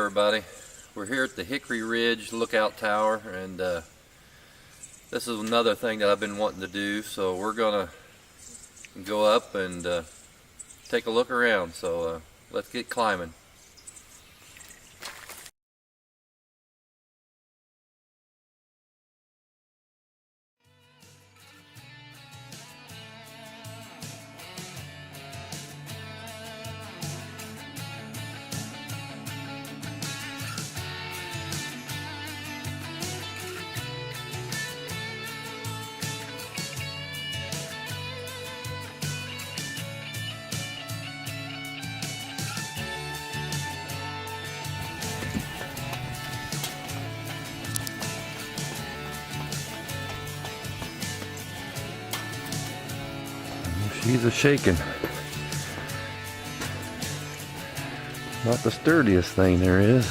everybody, we're here at the Hickory Ridge Lookout Tower, and this is another thing that I've been wanting to do, so we're gonna go up and take a look around. So let's get climbing. She's a shaking. Not the sturdiest thing there is.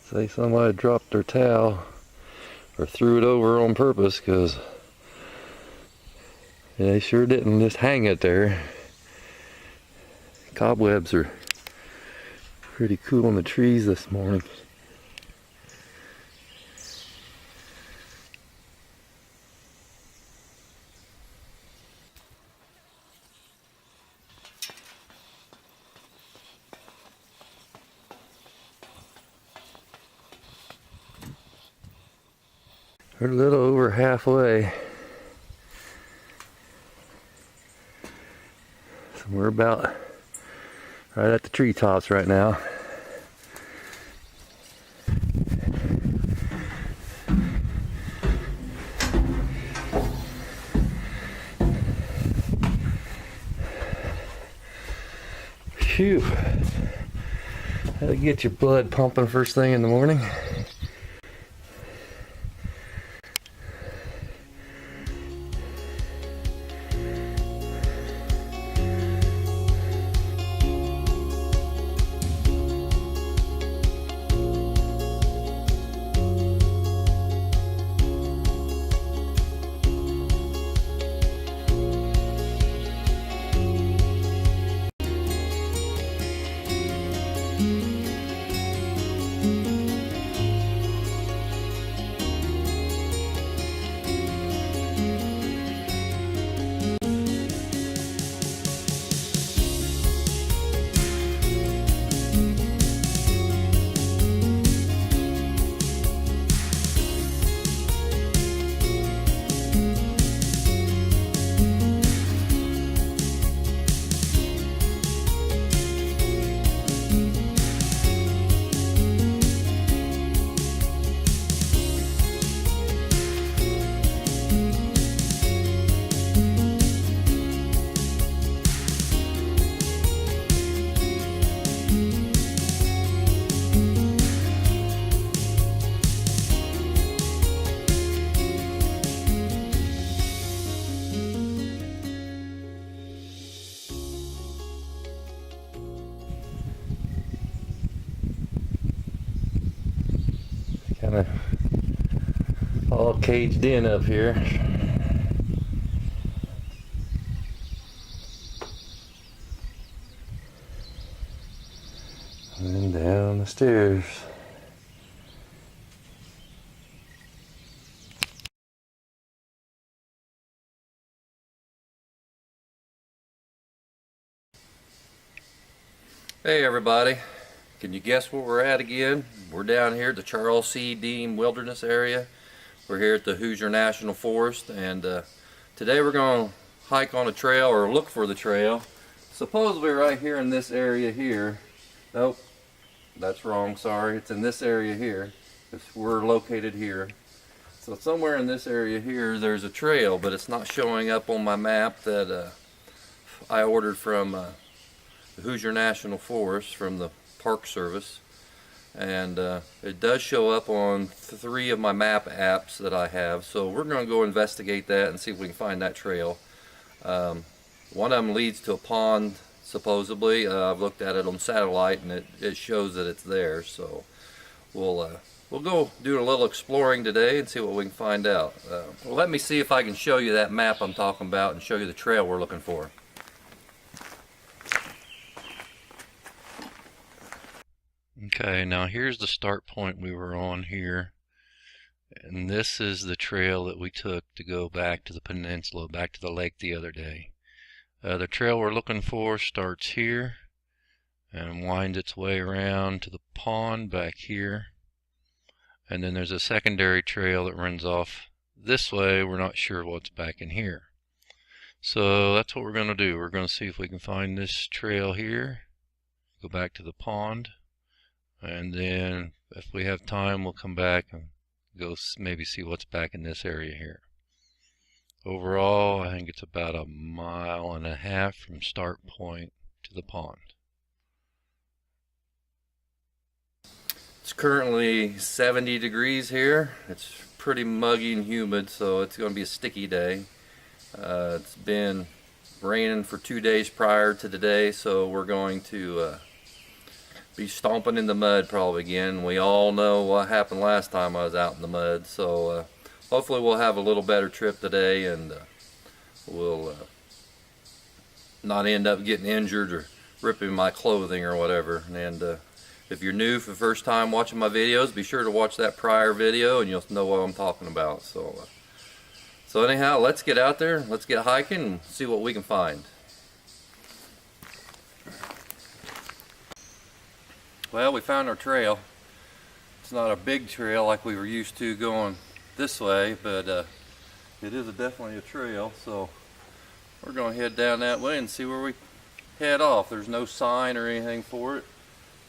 Say somebody dropped their towel or threw it over on purpose, because they sure didn't just hang it there. Cobwebs are pretty cool in the trees this morning. We're a little over halfway. So we're about right at the treetops right now. Phew. That'll get your blood pumping first thing in the morning. Kind of all caged in up here. And then down the stairs. Hey everybody. Can you guess where we're at again? We're down here at the Charles C. Dean Wilderness area. We're here at the Hoosier National Forest, and today we're going to hike on a trail, or look for the trail. Supposedly right here in this area here. Nope, that's wrong, sorry. It's in this area here. We're located here. So somewhere in this area here there's a trail, but it's not showing up on my map that I ordered from the Hoosier National Forest from the Park Service, and it does show up on 3 of my map apps that I have, so we're going to go investigate that and see if we can find that trail. One of them leads to a pond, supposedly. I've looked at it on satellite and it shows that it's there, so we'll we'll go do a little exploring today and see what we can find out. Well, let me see if I can show you that map I'm talking about and show you the trail we're looking for. Okay, now here's the start point we were on here, and this is the trail that we took to go back to the peninsula, back to the lake the other day. The trail we're looking for starts here and winds its way around to the pond back here, and then there's a secondary trail that runs off this way. We're not sure what's back in here, so that's what we're going to do. We're going to see if we can find this trail here, go back to the pond, and then if we have time we'll come back and go maybe see what's back in this area here. Overall, I think it's about 1.5 miles from start point to the pond. It's currently 70 degrees here. It's pretty muggy and humid, so it's going to be a sticky day. It's been raining for 2 days prior to today, so we're going to be stomping in the mud probably again. We all know what happened last time I was out in the mud, so hopefully we'll have a little better trip today, and we'll not end up getting injured or ripping my clothing or whatever. And if you're new for the first time watching my videos, be sure to watch that prior video and you'll know what I'm talking about. So anyhow, let's get out there, let's get hiking and see what we can find. Well, we found our trail. It's not a big trail like we were used to going this way, but it is definitely a trail, so we're going to head down that way and see where we head off. There's no sign or anything for it,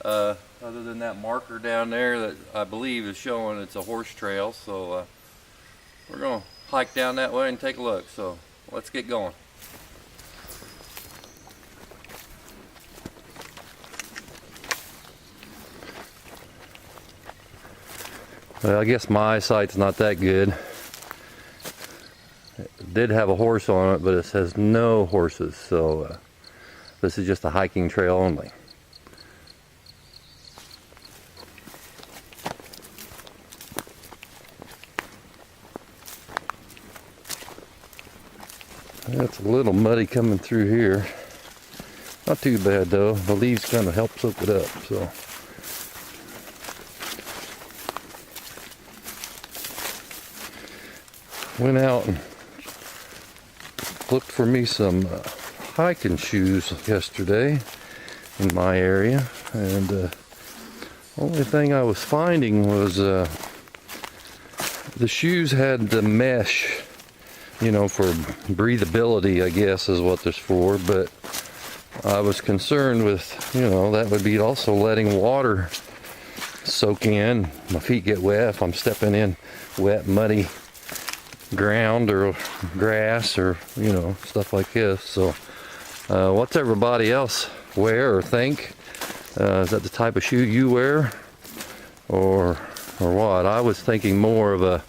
other than that marker down there that I believe is showing it's a horse trail, so we're going to hike down that way and take a look. So let's get going. Well, I guess my eyesight's not that good. It did have a horse on it, but it says no horses, so this is just a hiking trail only. It's a little muddy coming through here. Not too bad though. The leaves kind of help soak it up, so. Went out and looked for me some hiking shoes yesterday in my area, and the only thing I was finding was the shoes had the mesh, you know, for breathability, I guess is what this for, but I was concerned with, you know, that would be also letting water soak in. My feet get wet if I'm stepping in wet, muddy ground or grass or, you know, stuff like this. So what's everybody else wear or think? Is that the type of shoe you wear, or what? I was thinking more of a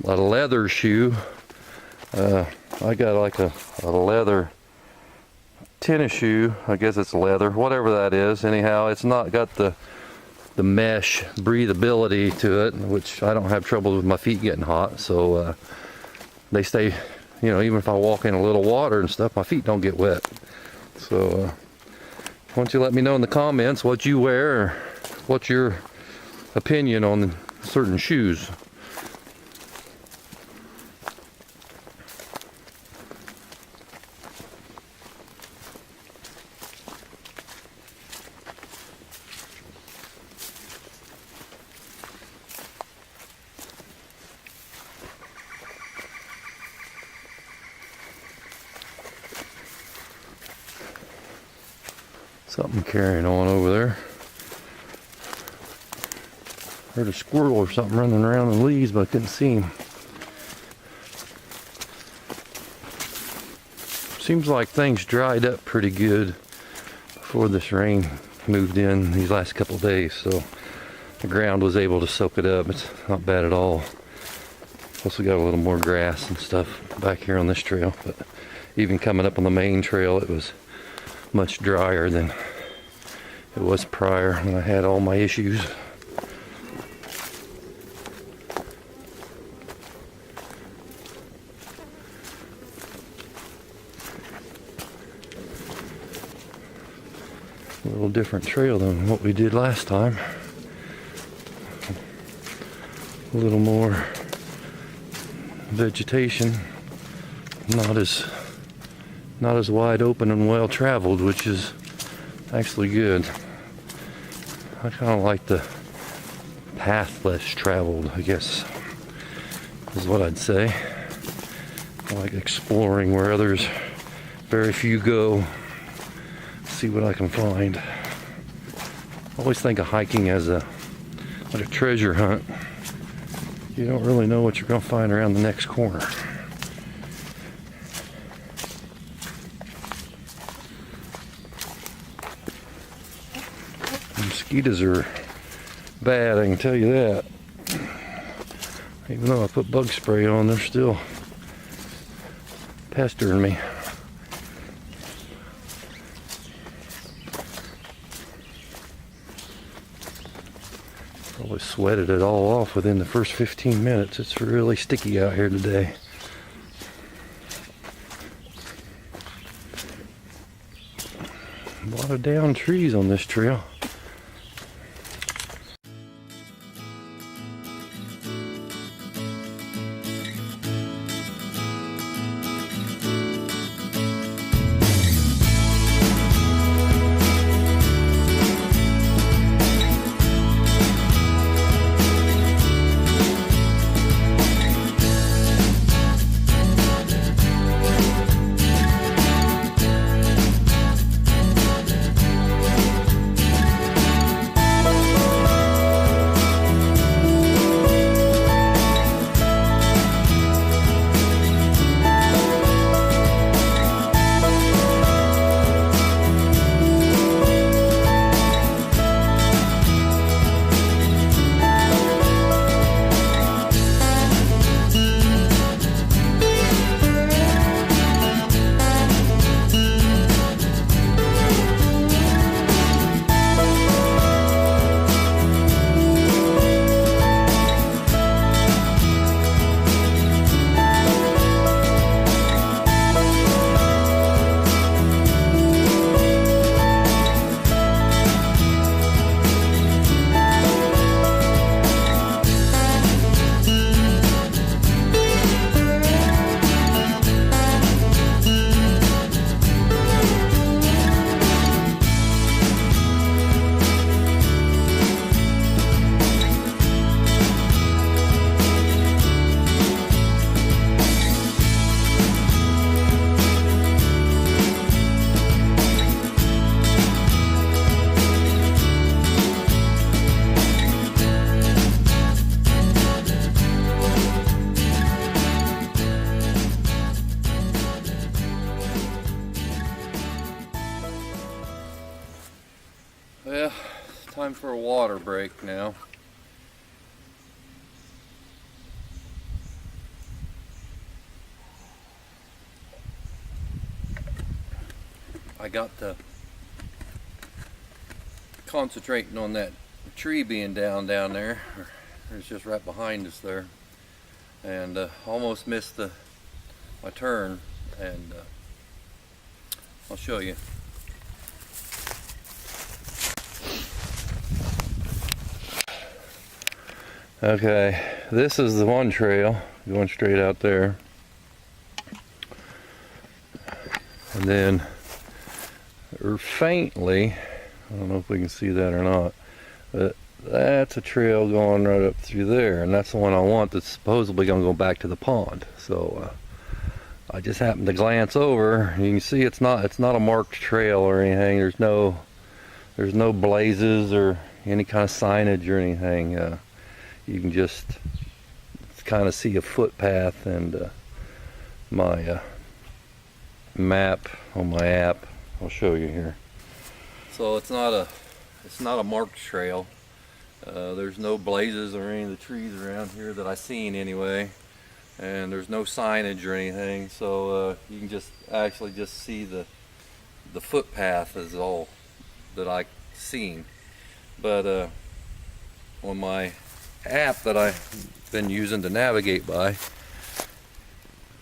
leather shoe. I got like a leather tennis shoe. I guess it's leather, whatever that is. Anyhow, it's not got the mesh breathability to it, which I don't have trouble with my feet getting hot, so they stay, you know, even if I walk in a little water and stuff, my feet don't get wet. So why don't you let me know in the comments what you wear, or what's your opinion on certain shoes. Something carrying on over there. Heard a squirrel or something running around in the leaves, but I couldn't see him. Seems like things dried up pretty good before this rain moved in these last couple of days, so the ground was able to soak it up. It's not bad at all. Plus we got a little more grass and stuff back here on this trail, but even coming up on the main trail it was much drier than it was prior when I had all my issues. A little different trail than what we did last time. A little more vegetation, not as wide open and well traveled, which is actually good. I kind of like the path less traveled, I guess, is what I'd say. I like exploring where others, very few go, see what I can find. I always think of hiking as like a treasure hunt. You don't really know what you're going to find around the next corner. Mosquitoes are bad, I can tell you that. Even though I put bug spray on, they're still pestering me. Probably sweated it all off within the first 15 minutes. It's really sticky out here today. A lot of downed trees on this trail. Well, it's time for a water break now. I got to concentrating on that tree being down there. It's just right behind us there, and almost missed my turn, and I'll show you. Okay, this is the one trail going straight out there, and then faintly, I don't know if we can see that or not, but that's a trail going right up through there, and that's the one I want that's supposedly going to go back to the pond. So I just happened to glance over. You can see it's not a marked trail or anything. There's no blazes or any kind of signage or anything. You can just kind of see a footpath, and my map on my app, I'll show you here. So it's not a marked trail. There's no blazes or any of the trees around here that I've seen anyway, and there's no signage or anything. So you can just actually just see the footpath is all that I've seen. But on my app that I've been using to navigate by,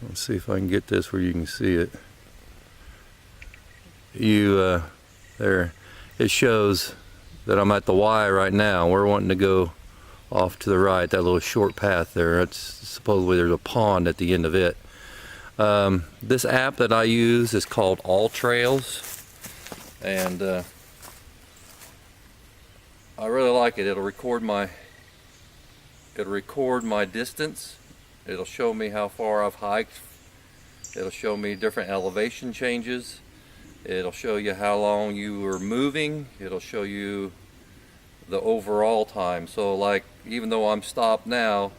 let's see if I can get this where you can see it. There, it shows that I'm at the Y right now. We're wanting to go off to the right, that little short path there. It's supposedly there's a pond at the end of it. This app that I use is called AllTrails, and I really like it. It'll record my distance. It'll show me how far I've hiked. It'll show me different elevation changes. It'll show you how long you were moving. It'll show you the overall time. So like, even though I'm stopped now,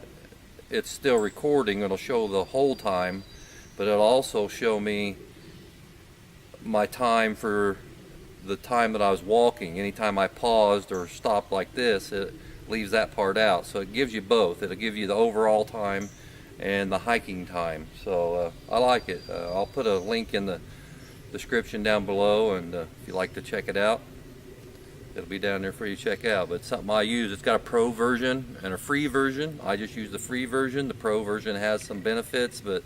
it's still recording. It'll show the whole time, but it'll also show me my time for the time that I was walking. Anytime I paused or stopped like this, it leaves that part out. So it gives you both. It'll give you the overall time and the hiking time. So I like it. I'll put a link in the description down below, and if you'd like to check it out, it'll be down there for you to check out. But it's something I use. It's got a pro version and a free version. I just use the free version. The pro version has some benefits, but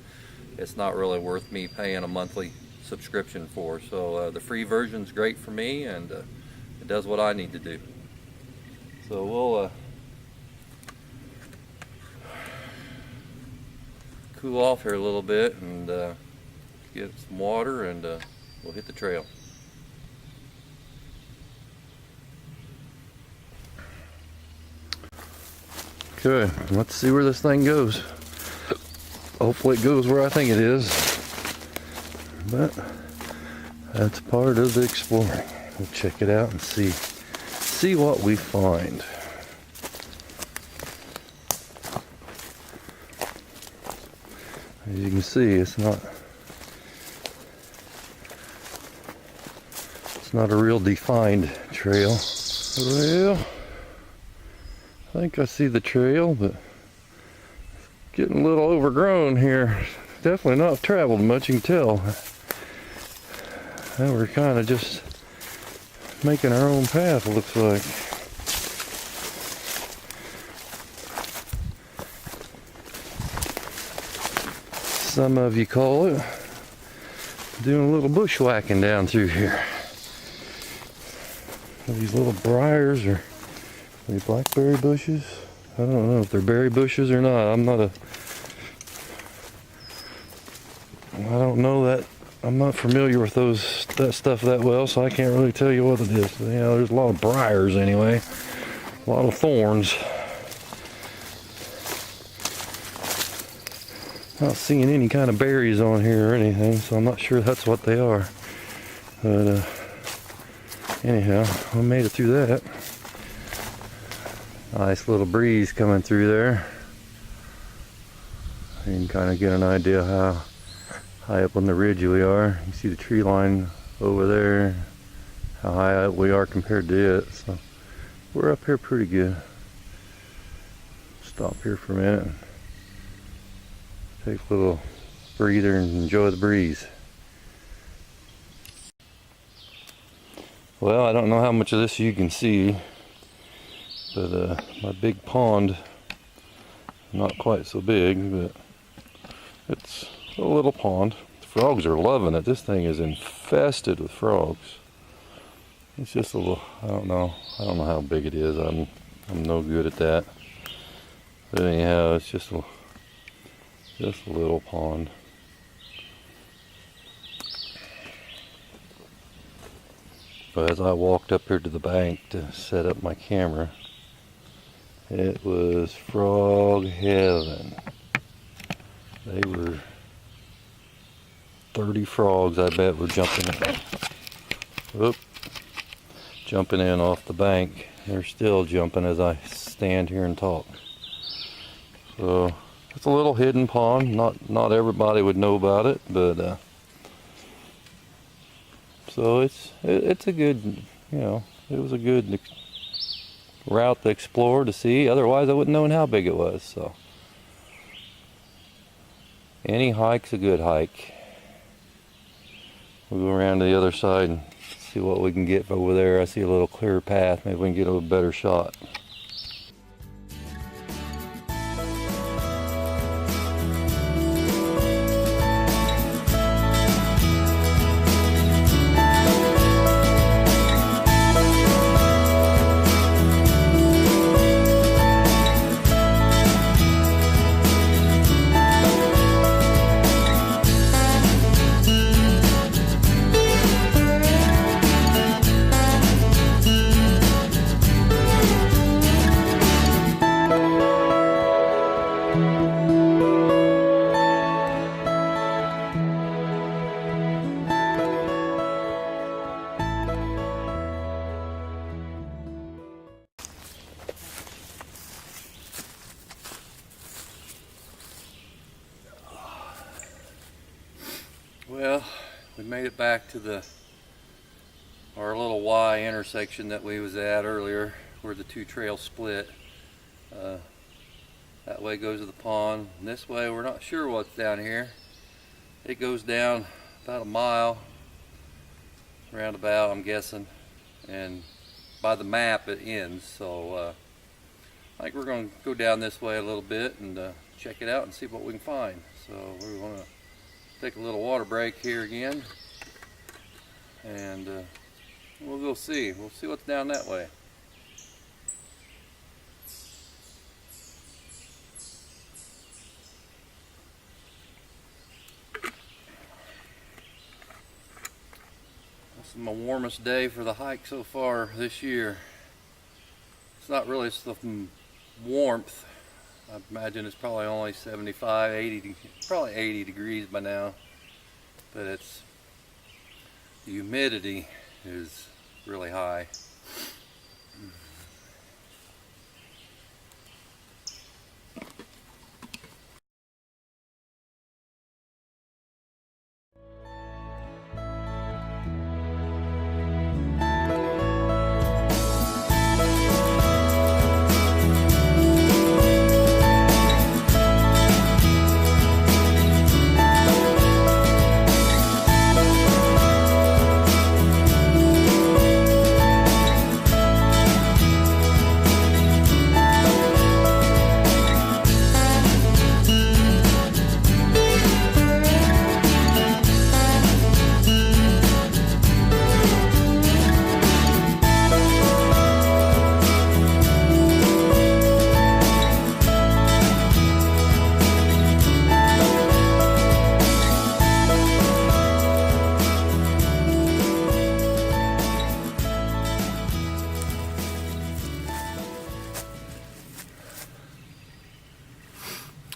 it's not really worth me paying a monthly subscription for. So the free version's great for me, and it does what I need to do. So we'll cool off here a little bit and get some water, and we'll hit the trail. Okay, let's see where this thing goes. Hopefully it goes where I think it is, but that's part of the exploring. We'll check it out and see what we find. As you can see, it's not a real defined trail. Well, I think I see the trail, but it's getting a little overgrown here. Definitely not traveled much, you can tell. And we're kind of just making our own path, it looks like. Some of you call it doing a little bushwhacking down through here. These little briars or these blackberry bushes. I don't know if they're berry bushes or not. I don't know that. I'm not familiar with that stuff that well, so I can't really tell you what it is. You know, there's a lot of briars anyway, a lot of thorns. Not seeing any kind of berries on here or anything, so I'm not sure that's what they are. But anyhow, we made it through that. Nice little breeze coming through there. You can kind of get an idea how high up on the ridge we are. You see the tree line over there, how high up we are compared to it. So we're up here pretty good. Stop here for a minute. Take a little breather and enjoy the breeze. Well, I don't know how much of this you can see, but my big pond, not quite so big, but it's a little pond. The frogs are loving it. This thing is infested with frogs. It's just a little, I don't know how big it is. I'm no good at that. But anyhow, it's just a little pond. But as I walked up here to the bank to set up my camera, it was frog heaven. They were 30 frogs, I bet, were jumping in off the bank. They're still jumping as I stand here and talk. So it's a little hidden pond. Not everybody would know about it, but so it's a good, it was a good route to explore, to see. Otherwise I wouldn't know how big it was. So any hike's a good hike. We'll go around to the other side and see what we can get over there. I see a little clearer path. Maybe we can get a better shot. we made it back to our little Y intersection that we was at earlier, where the two trails split. That way goes to the pond, and this way we're not sure what's down here. It goes down about a mile, roundabout, I'm guessing, and by the map it ends. So I think we're going to go down this way a little bit and check it out and see what we can find. So we're going to take a little water break here again, and we'll go see. We'll see what's down that way. This is my warmest day for the hike so far this year. It's not really some warmth. I imagine it's probably only 75, 80, probably 80 degrees by now. But the humidity is really high.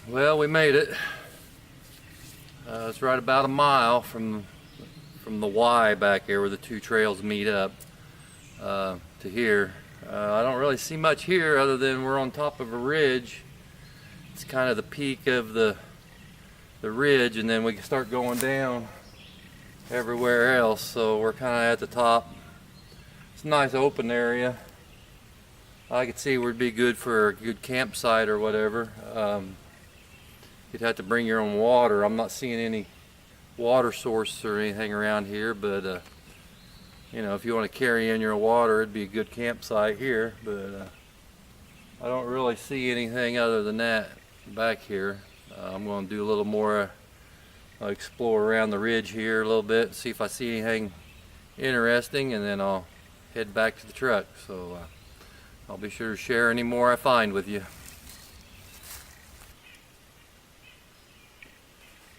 Well, we made it. It's right about a mile from the Y back here where the two trails meet up to here. I don't really see much here other than we're on top of a ridge. It's kind of the peak of the ridge, and then we can start going down everywhere else. So we're kind of at the top. It's a nice open area. I could see would be good for a good campsite or whatever. You'd have to bring your own water. I'm not seeing any water source or anything around here, but you know, if you want to carry in your water, it'd be a good campsite here. But I don't really see anything other than that back here. I'm going to do a little more explore around the ridge here a little bit, see if I see anything interesting, and then I'll head back to the truck. So I'll be sure to share any more I find with you.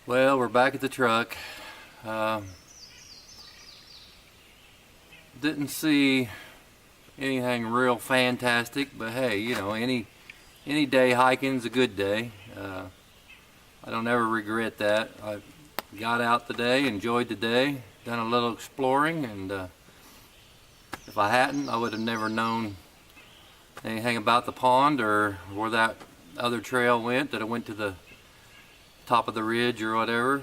Well, we're back at the truck. Didn't see anything real fantastic, but hey, you know, any day hiking's a good day. I don't ever regret that. I got out today, enjoyed the day, done a little exploring, and if I hadn't, I would have never known anything about the pond or where that other trail went, that it went to the top of the ridge or whatever.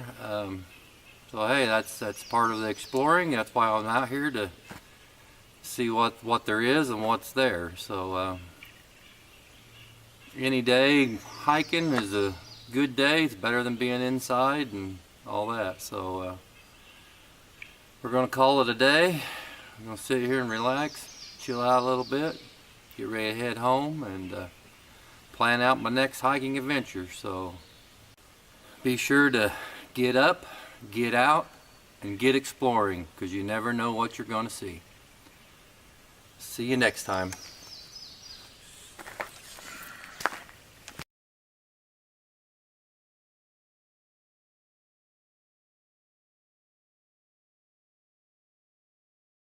So hey, that's part of the exploring. That's why I'm out here, to see what there is and what's there. So any day hiking is a good day. It's better than being inside and all that. So we're gonna call it a day. I'm gonna sit here and relax, chill out a little bit, get ready to head home, and plan out my next hiking adventure. So be sure to get up, get out, and get exploring, because you never know what you're going to see. See you next time.